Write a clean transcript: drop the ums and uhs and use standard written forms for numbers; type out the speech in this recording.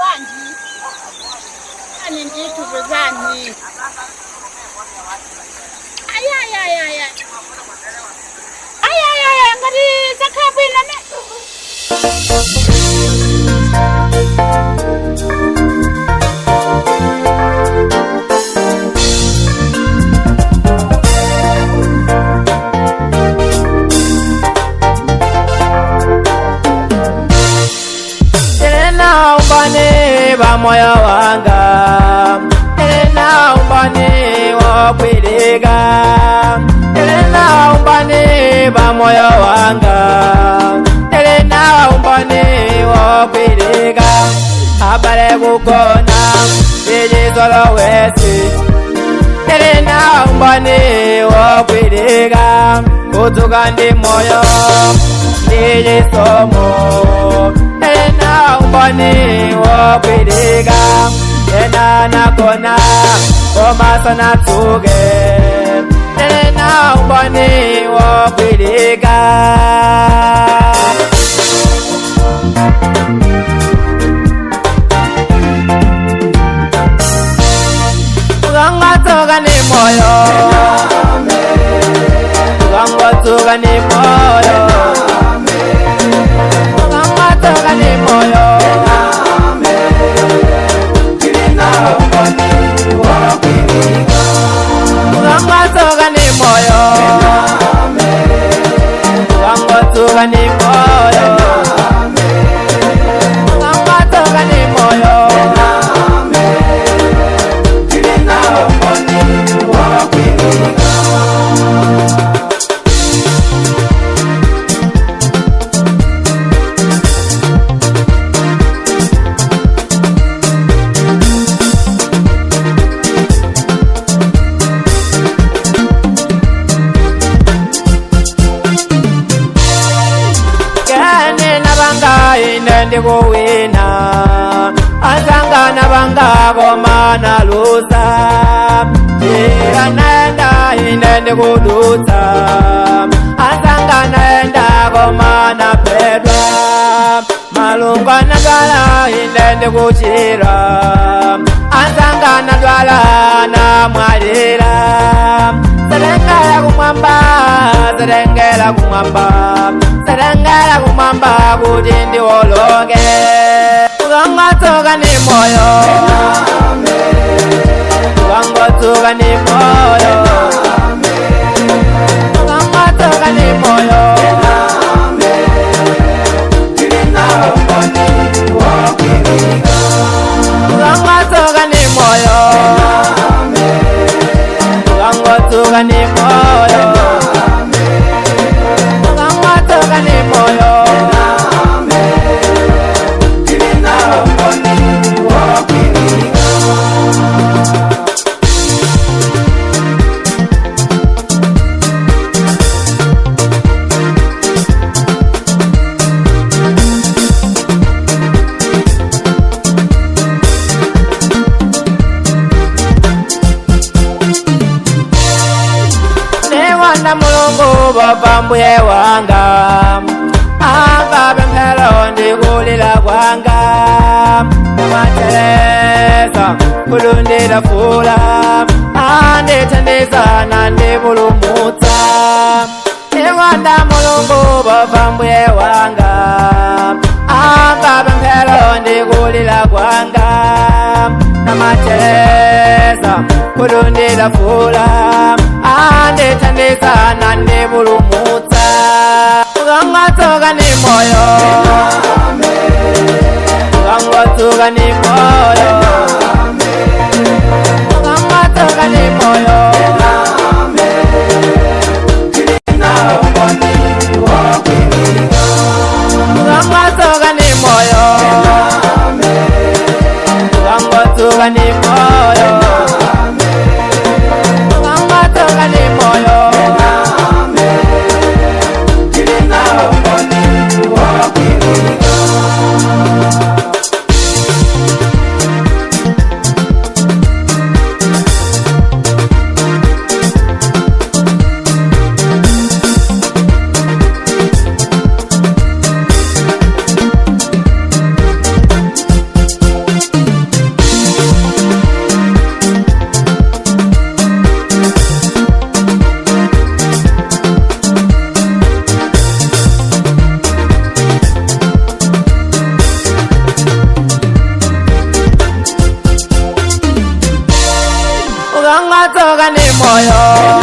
bwanji ani nditu bezani aya ngati zakhala bwino ne moyo wanga elena umbani wakwiriga elena umbani ba moyo wanga elena umbani wakwiriga abale gukona ijizolo wesi elena umbani wakwiriga kutuka ndi moyo ijisomo elena umbani wakwiriga ena nakona komasa natuge elena umbani wakwiriga ugangatoga ni moyo ugangatoga ni moyo ugangatoga ni moyo ugangatoga ni moyo ugangatoga ni moyo ugangatoga ni moyo ndiko wina azanga nabanga komana lusa ira naenda ine ndikuduta azanga naenda komana pedwa malunga nadwala ine ndikuchira azanga nadwala na mwalira serengela kumwamba serengela kumwamba serengela kumwamba kuti ndiwoloke ugangatoga ni moyo ugangatoga ni moyo ugangatoga ni moyo ugangatoga ni moyo ugangatoga ni moyo ugangatoga ni moyo Newanda mulungu bavambuye wanga ava bemhelo ndikulila kwanga mateleza kulundila fula andithandiza nandivulumutsa newanda mulungu bavambuye wanga ava bemhelo ndikulila kwanga mateleza kulundila fula andithandiza nandivulumutsa ugangatoga ni moyo ugangatoga ni moyo ugangatoga ni moyo ugangatoga ni moyo ugangatoga ni moyo ugangatoga ni moyo moyo